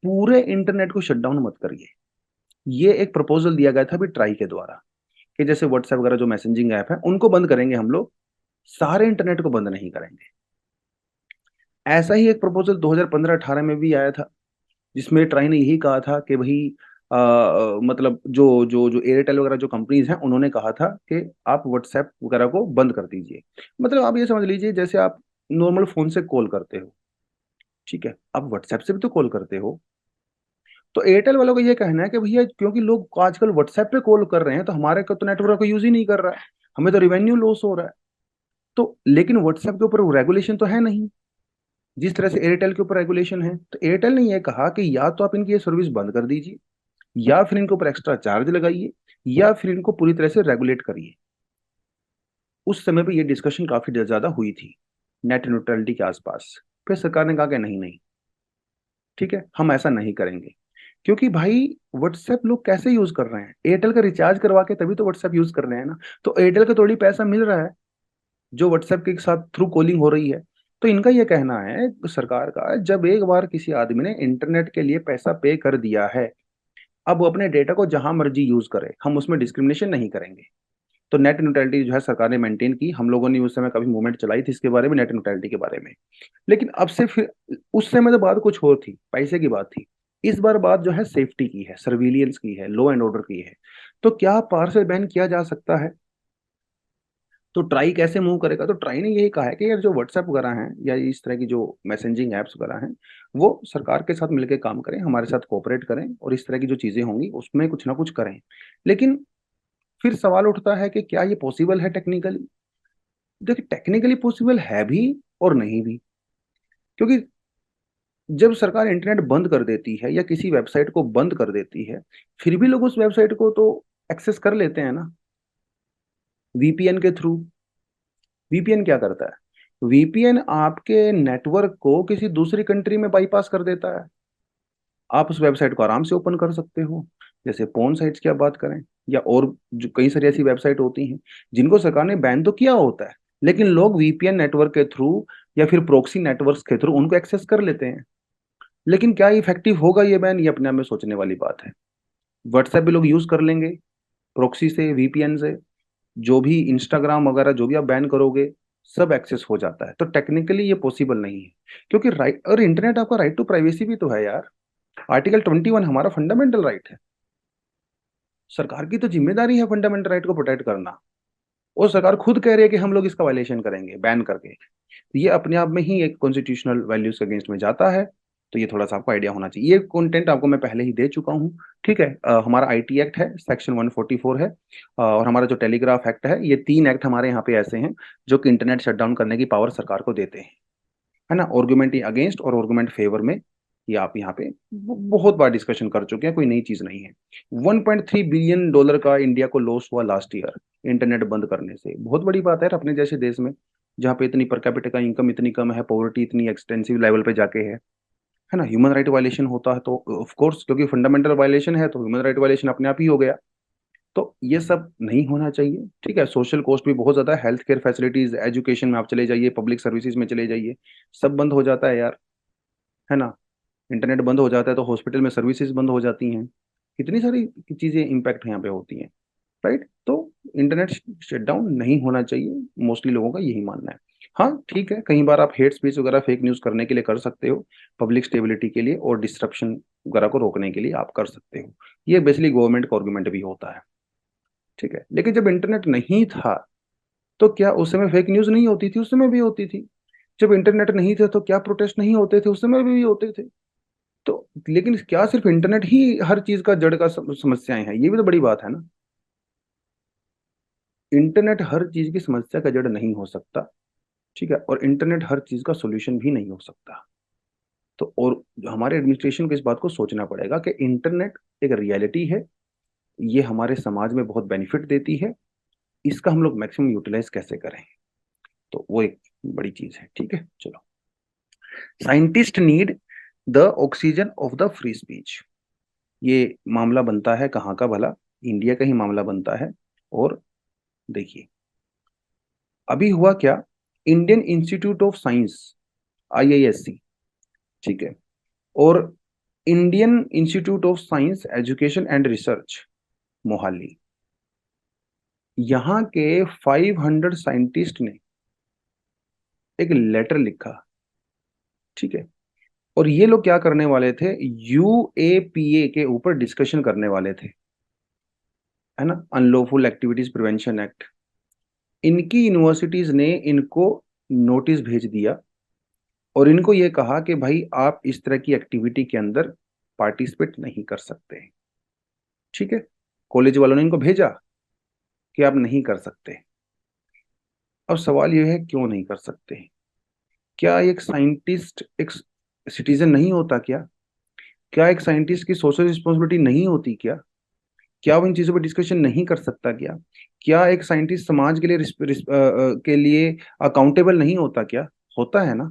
पूरे इंटरनेट को शटडाउन मत करिए। ये एक प्रपोजल दिया गया था अभी ट्राई के द्वारा कि जैसे व्हाट्सएप वगैरह जो मैसेजिंग ऐप है उनको बंद करेंगे हम लोग, सारे इंटरनेट को बंद नहीं करेंगे। ऐसा ही एक प्रपोजल 2015-18 में भी आया था, जिसमें ट्राई ने यही कहा था कि भाई मतलब जो जो जो एयरटेल वगैरह जो कंपनीज हैं उन्होंने कहा था कि आप व्हाट्सएप वगैरह को बंद कर दीजिए। मतलब आप ये समझ लीजिए जैसे आप नॉर्मल फोन से कॉल करते हो, ठीक है, आप व्हाट्सएप से भी तो कॉल करते हो। तो एयरटेल वालों का ये कहना है कि भैया क्योंकि लोग आजकल व्हाट्सएप पे कॉल कर रहे हैं तो हमारे का तो नेटवर्क को यूज ही नहीं कर रहा है, हमें तो रिवेन्यू लॉस हो रहा है। तो लेकिन व्हाट्सएप के ऊपर रेगुलेशन तो है नहीं, जिस तरह से एयरटेल के ऊपर रेगुलेशन है। तो एयरटेल ने यह कहा कि या तो आप इनकी ये सर्विस बंद कर दीजिए, या फिर इनके ऊपर एक्स्ट्रा चार्ज लगाइए, या फिर इनको पूरी तरह से रेगुलेट करिए। उस समय पे ये डिस्कशन काफी ज्यादा हुई थी नेट न्यूट्रलिटी के आसपास। फिर सरकार ने कहा कि नहीं नहीं, ठीक है, हम ऐसा नहीं करेंगे। क्योंकि भाई व्हाट्सएप लोग कैसे यूज कर रहे हैं, एयरटेल का रिचार्ज करवा के तभी तो व्हाट्सएप यूज कर रहे हैं ना। तो एयरटेल का थोड़ी पैसा मिल रहा है जो व्हाट्सएप के साथ थ्रू कॉलिंग हो रही है। तो इनका ये कहना है सरकार का, जब एक बार किसी आदमी ने इंटरनेट के लिए पैसा पे कर दिया है, अब वो अपने डेटा को जहां मर्जी यूज करे, हम उसमें डिस्क्रिमिनेशन नहीं करेंगे। तो नेट न्यूट्रलिटी जो है सरकार ने मेंटेन की। हम लोगों ने उस समय कभी मूवमेंट चलाई थी इसके बारे में, नेट न्यूट्रलिटी के बारे में। लेकिन अब से फिर, उस समय तो बात कुछ और थी, पैसे की बात थी। इस बार बात जो है सेफ्टी की है, सर्विलियंस की है, लॉ एंड ऑर्डर की है। तो क्या पार्सल बैन किया जा सकता है? तो ट्राई कैसे मूव करेगा? तो ट्राई ने यही कहा है कि यार जो व्हाट्सएप वगैरह हैं या इस तरह की जो मैसेजिंग एप्स वगैरह हैं, वो सरकार के साथ मिलकर काम करें, हमारे साथ कोऑपरेट करें, और इस तरह की जो चीजें होंगी उसमें कुछ ना कुछ करें। लेकिन फिर सवाल उठता है कि क्या ये पॉसिबल है टेक्निकली? देखिए, टेक्निकली पॉसिबल है भी और नहीं भी। क्योंकि जब सरकार इंटरनेट बंद कर देती है या किसी वेबसाइट को बंद कर देती है, फिर भी लोग उस वेबसाइट को तो एक्सेस कर लेते हैं ना, वीपीएन के थ्रू। वीपीएन क्या करता है? वीपीएन आपके नेटवर्क को किसी दूसरी कंट्री में बाईपास कर देता है। आप उस वेबसाइट को आराम से ओपन कर सकते हो। जैसे पोर्न साइट्स की आप बात करें, या और जो कई सारी ऐसी वेबसाइट होती हैं जिनको सरकार ने बैन तो किया होता है, लेकिन लोग वीपीएन नेटवर्क के थ्रू या फिर प्रोक्सी नेटवर्क्स के थ्रू उनको एक्सेस कर लेते हैं। लेकिन क्या इफेक्टिव होगा ये बैन, ये अपने आप में सोचने वाली बात है। व्हाट्सएप भी लोग यूज कर लेंगे प्रोक्सी से, वीपीएन से। जो भी इंस्टाग्राम वगैरह जो भी आप बैन करोगे, सब एक्सेस हो जाता है। तो टेक्निकली ये पॉसिबल नहीं है। क्योंकि राइट, और इंटरनेट आपका राइट टू प्राइवेसी भी तो है यार। आर्टिकल 21 हमारा फंडामेंटल राइट है। सरकार की तो जिम्मेदारी है फंडामेंटल राइट को प्रोटेक्ट करना। और सरकार खुद कह रही है कि हम लोग इसका वायलेशन करेंगे बैन करके। तो ये अपने आप में ही एक कॉन्स्टिट्यूशनल वैल्यूज के अगेंस्ट में जाता है। तो ये थोड़ा सा आपको आइडिया होना चाहिए। ये कंटेंट आपको मैं पहले ही दे चुका हूँ। ठीक है, हमारा आईटी एक्ट है, सेक्शन 144 है। और हमारा जो टेलीग्राफ एक्ट है, ये 3 एक्ट हमारे यहाँ पे ऐसे हैं जो कि इंटरनेट शटडाउन करने की पावर सरकार को देते हैं, है ना। आर्गुमेंट अगेंस्ट और आर्गुमेंट फेवर में ये आप यहाँ पे बहुत बार डिस्कशन कर चुके हैं, कोई नई चीज नहीं है। $1.3 बिलियन का इंडिया को लॉस हुआ लास्ट ईयर इंटरनेट बंद करने से। बहुत बड़ी बात है यार, अपने जैसे देश में जहाँ पे इतनी पर कैपिटा का इनकम इतनी कम है, पॉवर्टी इतनी एक्सटेंसिव लेवल पे जाके है ना। ह्यूमन राइट वायलेशन होता है तो ऑफ कोर्स, क्योंकि फंडामेंटल वायलेशन है तो ह्यूमन राइट वायलेशन अपने आप ही हो गया। तो ये सब नहीं होना चाहिए। ठीक है, सोशल कॉस्ट भी बहुत ज्यादा है। हेल्थ केयर फैसिलिटीज, एजुकेशन में आप चले जाइए, पब्लिक सर्विसेज में चले जाइए, सब बंद हो जाता है यार, है ना। इंटरनेट बंद हो जाता है तो हॉस्पिटल में सर्विसेज बंद हो जाती हैं। कितनी सारी चीजें इम्पैक्ट यहाँ पे होती हैं, राइट। तो इंटरनेट शटडाउन नहीं होना चाहिए, मोस्टली लोगों का यही मानना है। हाँ ठीक है, कई बार आप हेट स्पीच वगैरह फेक न्यूज करने के लिए कर सकते हो, पब्लिक स्टेबिलिटी के लिए और डिस्ट्रप्शन वगैरह को रोकने के लिए आप कर सकते हो। ये बेसिकली गवर्नमेंट का आर्गुमेंट भी होता है। ठीक है, लेकिन जब इंटरनेट नहीं था तो क्या उस समय फेक न्यूज नहीं होती थी? उस समय भी होती थी। जब इंटरनेट नहीं थे तो क्या प्रोटेस्ट नहीं होते थे? उस समय भी होते थे। तो लेकिन क्या सिर्फ इंटरनेट ही हर चीज का जड़ का समस्याएं हैं? ये भी तो बड़ी बात है ना। इंटरनेट हर चीज की समस्या का जड़ नहीं हो सकता। ठीक है, और इंटरनेट हर चीज का सॉल्यूशन भी नहीं हो सकता। तो और हमारे एडमिनिस्ट्रेशन को इस बात को सोचना पड़ेगा कि इंटरनेट एक रियलिटी है, ये हमारे समाज में बहुत बेनिफिट देती है, इसका हम लोग मैक्सिमम यूटिलाइज कैसे करें, तो वो एक बड़ी चीज है। ठीक है, चलो। Scientist need the oxygen of the free speech. ये मामला बनता है कहाँ का भला? इंडिया का ही मामला बनता है। और देखिए, अभी हुआ क्या, Indian institute of science, IISc, ठीक है, और Indian institute of science education and research, Mohali, यहाँ के 500 साइंटिस्ट ने एक लेटर लिखा। ठीक है, और ये लोग क्या करने वाले थे, यूएपीए के ऊपर डिस्कशन करने वाले थे, है ना, अनलॉफुल एक्टिविटीज प्रिवेंशन एक्ट। इनकी यूनिवर्सिटीज ने इनको नोटिस भेज दिया और इनको ये कहा कि भाई आप इस तरह की एक्टिविटी के अंदर पार्टिसिपेट नहीं कर सकते। ठीक है, कॉलेज वालों ने इनको भेजा कि आप नहीं कर सकते। अब सवाल यह है क्यों नहीं कर सकते? क्या एक साइंटिस्ट एक सिटीजन नहीं होता क्या? क्या एक साइंटिस्ट की सोशल रिस्पॉन्सिबिलिटी नहीं होती क्या? क्या वो इन चीजों पर डिस्कशन नहीं कर सकता क्या? क्या एक साइंटिस्ट समाज के लिए के लिए अकाउंटेबल नहीं होता क्या? होता है ना।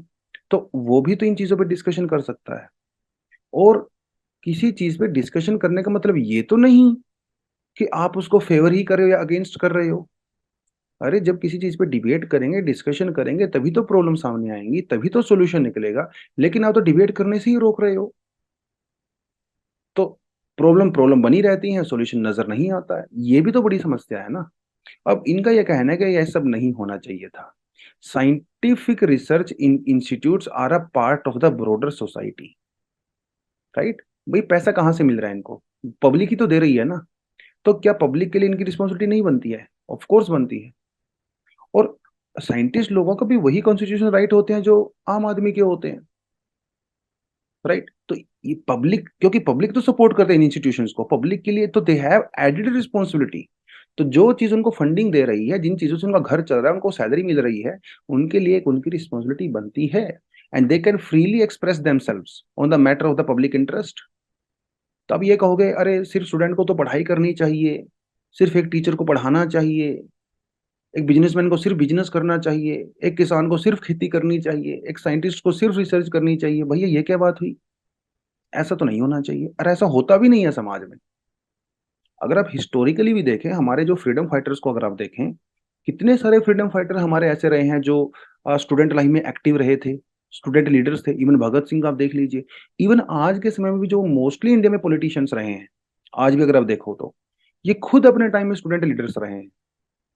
तो वो भी तो इन चीजों पर डिस्कशन कर सकता है। और किसी चीज पे डिस्कशन करने का मतलब ये तो नहीं कि आप उसको फेवर ही कर रहे हो या अगेंस्ट कर रहे हो। अरे जब किसी चीज पे डिबेट करेंगे, डिस्कशन करेंगे, तभी तो प्रॉब्लम सामने आएंगी, तभी तो सोल्यूशन निकलेगा। लेकिन आप तो डिबेट करने से ही रोक रहे हो। तो प्रॉब्लम प्रॉब्लम बनी रहती है, सोल्यूशन नजर नहीं आता है। ये भी तो बड़ी समस्या है ना। अब इनका यह कहना है कि यह सब नहीं होना चाहिए था। Scientific research in institutes are a part of the broader society, right. भाई पैसा कहाँ से मिल रहा है इनको? पब्लिक ही तो दे रही है ना। तो क्या पब्लिक के लिए इनकी रिस्पॉन्सिबिलिटी नहीं बनती है? ऑफ कोर्स बनती है। और साइंटिस्ट लोगों का भी वही कॉन्स्टिट्यूशनल राइट होते हैं जो आम आदमी के होते हैं, राइट। तो ये पब्लिक, क्योंकि पब्लिक तो सपोर्ट करते हैं इन इंस्टीट्यूशंस को, पब्लिक के लिए तो दे हैव एडेड रिस्पॉन्सिबिलिटी। तो जो चीज उनको फंडिंग दे रही है, जिन चीजों से उनका घर चल रहा है, उनको सैलरी मिल रही है, उनके लिए एक उनकी रिस्पॉन्सिबिलिटी बनती है। And they can freely express themselves on the matter of the public interest. तो अब ये कहोगे अरे सिर्फ स्टूडेंट को तो पढ़ाई करनी चाहिए, सिर्फ एक टीचर को पढ़ाना चाहिए, एक बिजनेसमैन को सिर्फ बिजनेस करना चाहिए, एक किसान को सिर्फ खेती करनी चाहिए, एक साइंटिस्ट को सिर्फ रिसर्च करनी चाहिए। भैया ये क्या बात हुई? ऐसा तो नहीं होना चाहिए, और ऐसा होता भी नहीं है समाज में। अगर आप हिस्टोरिकली भी देखें, हमारे जो फ्रीडम फाइटर्स को अगर आप देखें, कितने सारे फ्रीडम फाइटर हमारे ऐसे रहे हैं जो स्टूडेंट लाइफ में एक्टिव रहे थे, स्टूडेंट लीडर्स थे। इवन भगत सिंह आप देख लीजिए। इवन आज के समय में भी जो मोस्टली इंडिया में पॉलिटिशियंस रहे हैं, आज भी अगर आप देखो तो ये खुद अपने टाइम में स्टूडेंट लीडर्स रहे हैं।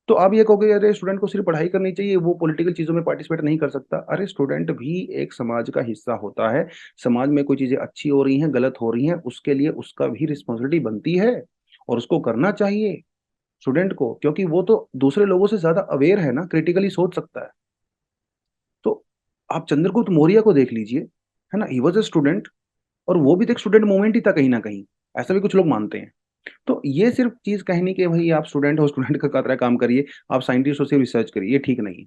तो आप ये कहोगे अरे स्टूडेंट को सिर्फ पढ़ाई करनी चाहिए, वो पॉलिटिकल चीजों में पार्टिसिपेट नहीं कर सकता। अरे स्टूडेंट भी एक समाज का हिस्सा होता है। समाज में कोई चीजें अच्छी हो रही हैं, गलत हो रही हैं, उसके लिए उसका भी रिस्पॉन्सिबिलिटी बनती है, और उसको करना चाहिए स्टूडेंट को, क्योंकि वो तो दूसरे लोगों से ज्यादा अवेयर है ना, क्रिटिकली सोच सकता है। तो आप चंद्रगुप्त मौर्य को देख लीजिए, है ना, ही वॉज ए स्टूडेंट, और वो भी तो एक स्टूडेंट मूवमेंट ही था कहीं ना कहीं। ऐसा भी कुछ लोग मानते हैं। तो ये सिर्फ चीज कहनी कि भाई आप स्टूडेंट हो, स्टूडेंट का तरह काम करिए, आप साइंटिस्ट हो सिर्फ रिसर्च करिए, ये ठीक नहीं है।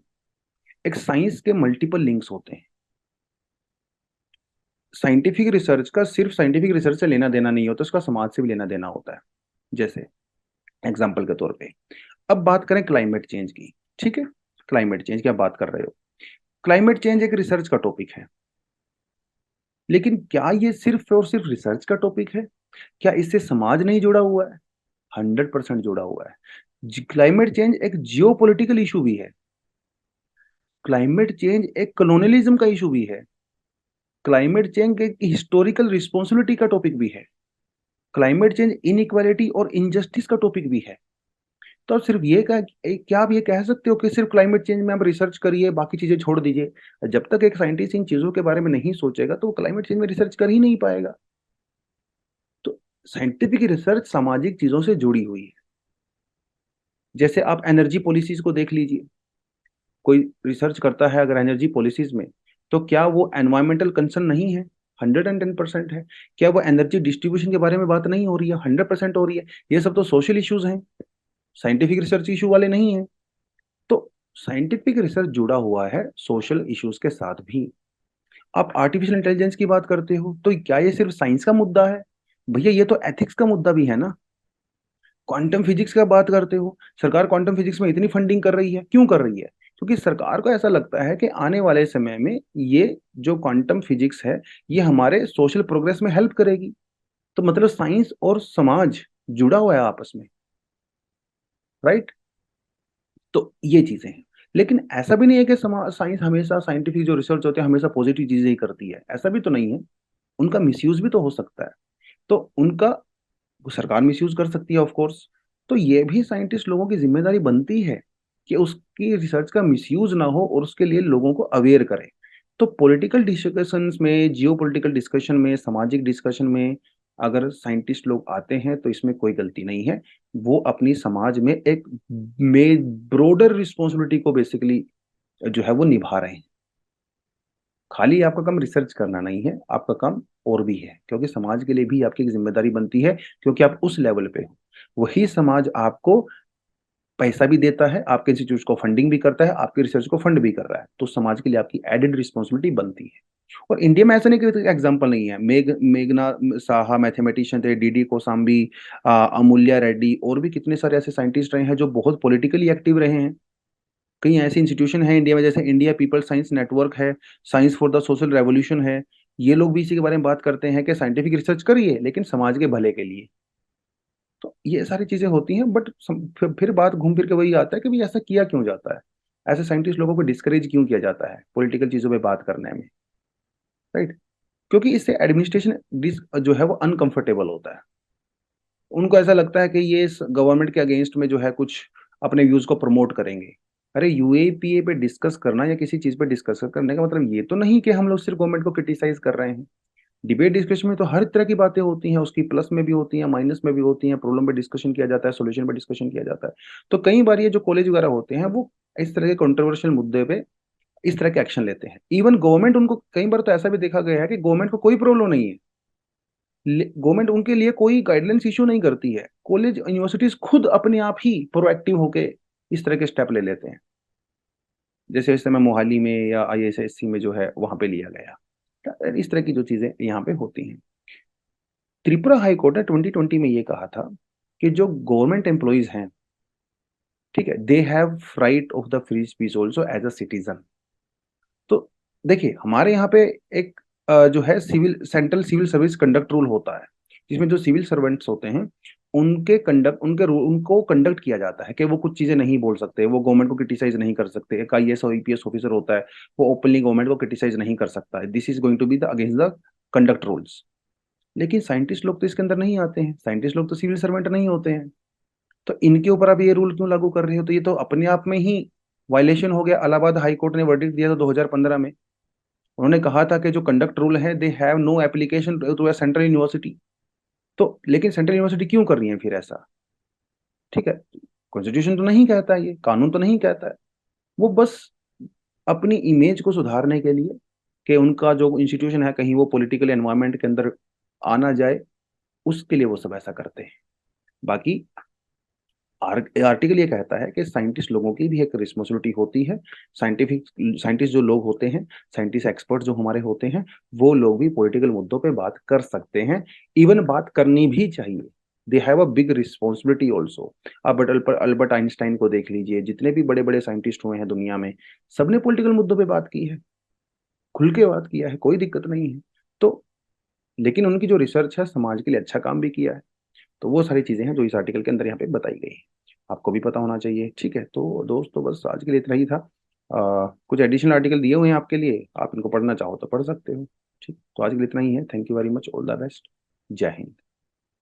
एक साइंस के मल्टीपल लिंक्स होते हैं। साइंटिफिक रिसर्च का सिर्फ साइंटिफिक रिसर्च से लेना देना नहीं होता, उसका समाज से भी लेना देना होता है। जैसे एग्जाम्पल के तौर पे अब बात करें क्लाइमेट चेंज की। ठीक है, क्लाइमेट चेंज की आप बात कर रहे हो। क्लाइमेट चेंज एक रिसर्च का टॉपिक है, लेकिन क्या ये सिर्फ और सिर्फ रिसर्च का टॉपिक है? क्या इससे समाज नहीं जुड़ा हुआ है? 100% जुड़ा हुआ है। क्लाइमेट चेंज एक जियो पॉलिटिकल इशू भी है। क्लाइमेट चेंज एक कॉलोनियलिज्म का इशू भी है। क्लाइमेट चेंज एक हिस्टोरिकल रिस्पॉन्सिबिलिटी का टॉपिक भी है। क्लाइमेट चेंज इनइक्वालिटी और इनजस्टिस का टॉपिक भी है। तो आप सिर्फ ये क्या आप ये कह सकते हो कि सिर्फ क्लाइमेट चेंज में आप रिसर्च करिए, बाकी चीजें छोड़ दीजिए? जब तक एक साइंटिस्ट इन चीजों के बारे में नहीं सोचेगा तो वो क्लाइमेट चेंज में रिसर्च कर ही नहीं पाएगा। तो साइंटिफिक रिसर्च सामाजिक चीजों से जुड़ी हुई है। जैसे आप एनर्जी पॉलिसीज को देख लीजिए। कोई रिसर्च करता है अगर एनर्जी पॉलिसीज में, तो क्या वो एनवायरमेंटल कंसर्न नहीं है? 110% है। क्या वो एनर्जी डिस्ट्रीब्यूशन के बारे में बात नहीं हो रही है? 100% हो रही है। ये सब तो सोशल इश्यूज हैं, साइंटिफिक रिसर्च इशू वाले नहीं है। तो साइंटिफिक रिसर्च जुड़ा हुआ है सोशल इश्यूज के साथ भी। आप आर्टिफिशियल इंटेलिजेंस की बात करते हो, तो क्या ये सिर्फ साइंस का मुद्दा है? भैया ये तो एथिक्स का मुद्दा भी है ना। क्वांटम फिजिक्स का बात करते हो, सरकार क्वांटम फिजिक्स में इतनी फंडिंग कर रही है, क्यों कर रही है? क्योंकि सरकार को ऐसा लगता है कि आने वाले समय में ये जो क्वांटम फिजिक्स है, ये हमारे सोशल प्रोग्रेस में हेल्प करेगी। तो मतलब साइंस और समाज जुड़ा हुआ है आपस में, राइट। तो ये चीजें हैं। लेकिन ऐसा भी नहीं है कि साइंस हमेशा, साइंटिफिक जो रिसर्च होते हैं हमेशा पॉजिटिव चीजें ही करती है, ऐसा भी तो नहीं है। उनका मिसयूज भी तो हो सकता है। तो उनका सरकार मिसयूज कर सकती है ऑफ कोर्स। तो ये भी साइंटिस्ट लोगों की जिम्मेदारी बनती है कि उसकी रिसर्च का मिसयूज ना हो और उसके लिए लोगों को अवेयर करे। तो पॉलिटिकल डिस्कशंस में, जियो पॉलिटिकल डिस्कशन में, सामाजिक डिस्कशन में अगर साइंटिस्ट लोग आते हैं तो इसमें कोई गलती नहीं है। वो अपनी समाज में एक ब्रोडर रिस्पॉन्सिबिलिटी को बेसिकली जो है वो निभा रहे हैं। खाली आपका काम रिसर्च करना नहीं है, आपका काम और भी है, क्योंकि समाज के लिए भी आपकी एक जिम्मेदारी बनती है, क्योंकि आप उस लेवल पे हो। वही समाज आपको पैसा भी देता है, आपके इंस्टीट्यूट को फंडिंग भी करता है, आपके रिसर्च को फंड भी कर रहा है, तो समाज के लिए आपकी एडेड रिस्पॉन्सिबिलिटी बनती है। और इंडिया में ऐसा नहीं कि एग्जाम्पल नहीं है। मेघना साहा मैथमेटिशियन थे, डीडी कोसाम्बी, अमूल्या रेड्डी, और भी कितने सारे ऐसे साइंटिस्ट रहे हैं जो बहुत पॉलिटिकली एक्टिव रहे हैं। कई ऐसे इंस्टीट्यूशन है इंडिया में, जैसे इंडिया पीपल साइंस नेटवर्क है, science for the social revolution है। ये लोग भी इसी के बारे में बात करते हैं कि साइंटिफिक रिसर्च करिए लेकिन समाज के भले के लिए। तो ये सारी चीजें होती हैं, बट फिर बात घूम फिर के वही आता है कि भाई ऐसा किया क्यों जाता है, ऐसे साइंटिस्ट लोगों को डिस्करेज क्यों किया जाता है पॉलिटिकल चीजों में बात करने में, राइट? क्योंकि इससे एडमिनिस्ट्रेशन जो है वो अनकंफर्टेबल होता है। उनको ऐसा लगता है कि ये गवर्नमेंट के अगेंस्ट में जो है कुछ अपने व्यूज को प्रमोट करेंगे। अरे यूएपीए पे डिस्कस करना या किसी चीज पे डिस्कस करने का मतलब ये तो नहीं कि हम लोग सिर्फ गवर्नमेंट को क्रिटिसाइज कर रहे हैं। डिबेट डिस्कशन में तो हर तरह की बातें होती हैं, उसकी प्लस में भी होती हैं, माइनस में भी होती हैं, प्रॉब्लम पे डिस्कशन किया जाता है, सॉल्यूशन पे डिस्कशन किया जाता है। तो कई बार ये जो कॉलेज वगैरह होते हैं वो इस तरह के कंट्रोवर्शियल मुद्दे पे इस तरह के एक्शन लेते हैं। इवन गवर्नमेंट उनको, कई बार तो ऐसा भी देखा गया है कि गवर्नमेंट को कोई प्रॉब्लम नहीं है, गवर्नमेंट उनके लिए कोई गाइडलाइंस इशू नहीं करती है, कॉलेज यूनिवर्सिटीज खुद अपने आप ही प्रोएक्टिव होके इस तरह के स्टेप ले लेते हैं। जैसे इस समय मोहाली में या आईएसएससी में जो है वहां पे लिया गया। तो इस तरह की जो चीजें यहाँ पे होती हैं। त्रिपुरा हाई कोर्ट ने 2020 में ये कहा था कि जो गवर्नमेंट एम्प्लॉइज हैं, ठीक है, they have right of the free speech also as a citizen. तो देखिए हमारे यहाँ पे एक जो है civil central civil service conduct rule होता है, जिसमें जो सिविल सर्वेंट्स होते हैं उनको कंडक्ट किया जाता है कि वो कुछ चीजें नहीं बोल सकते, वो गवर्नमेंट को क्रिटिसाइज नहीं कर सकते। एक आईएएस और ईपीएस ऑफिसर होता है, वो ओपनली गवर्नमेंट को क्रिटिसाइज नहीं कर सकता है, this is going to be the against the conduct rules. लेकिन साइंटिस्ट लोग तो इसके अंदर नहीं आते हैं, साइंटिस्ट लोग तो सिविल सर्वेंट नहीं होते हैं। तो इनके ऊपर आप ये रूल क्यों लागू कर रहे हो? तो ये तो अपने आप में ही वायलेशन हो गया। इलाहाबाद हाई कोर्ट ने वर्डिक्ट दिया था 2015 में। उन्होंने कहा था कि जो कंडक्ट रूल है they have no application to a central university. तो लेकिन सेंट्रल यूनिवर्सिटी क्यों कर रही है फिर ऐसा? ठीक है, कॉन्स्टिट्यूशन तो नहीं कहता है, ये कानून तो नहीं कहता है। वो बस अपनी इमेज को सुधारने के लिए कि उनका जो इंस्टीट्यूशन है कहीं वो पॉलिटिकल एनवायरनमेंट के अंदर आना जाए, उसके लिए वो सब ऐसा करते हैं। बाकी आर्टिकल ये कहता है कि साइंटिस्ट लोगों की भी एक रिस्पॉन्सिबिलिटी होती है। साइंटिफिक साइंटिस्ट जो लोग होते हैं, साइंटिस्ट एक्सपर्ट जो हमारे होते हैं, वो लोग भी पॉलिटिकल मुद्दों पे बात कर सकते हैं। इवन बात करनी भी चाहिए। They have a big responsibility also. आप अल्बर्ट आइंस्टाइन को देख लीजिए, जितने भी बड़े बड़े साइंटिस्ट हुए हैं दुनिया में, सबने पॉलिटिकल मुद्दों पे बात की है, खुल के बात किया है, कोई दिक्कत नहीं है। तो लेकिन उनकी जो रिसर्च है समाज के लिए अच्छा काम भी किया है। तो वो सारी चीजें हैं जो इस आर्टिकल के अंदर यहाँ पे बताई गई है, आपको भी पता होना चाहिए। ठीक है, तो दोस्तों बस आज के लिए इतना ही था। कुछ एडिशनल आर्टिकल दिए हुए हैं आपके लिए, आप इनको पढ़ना चाहो तो पढ़ सकते हो। ठीक, तो आज के लिए इतना ही है। Thank you very much, all the best, जय हिंद।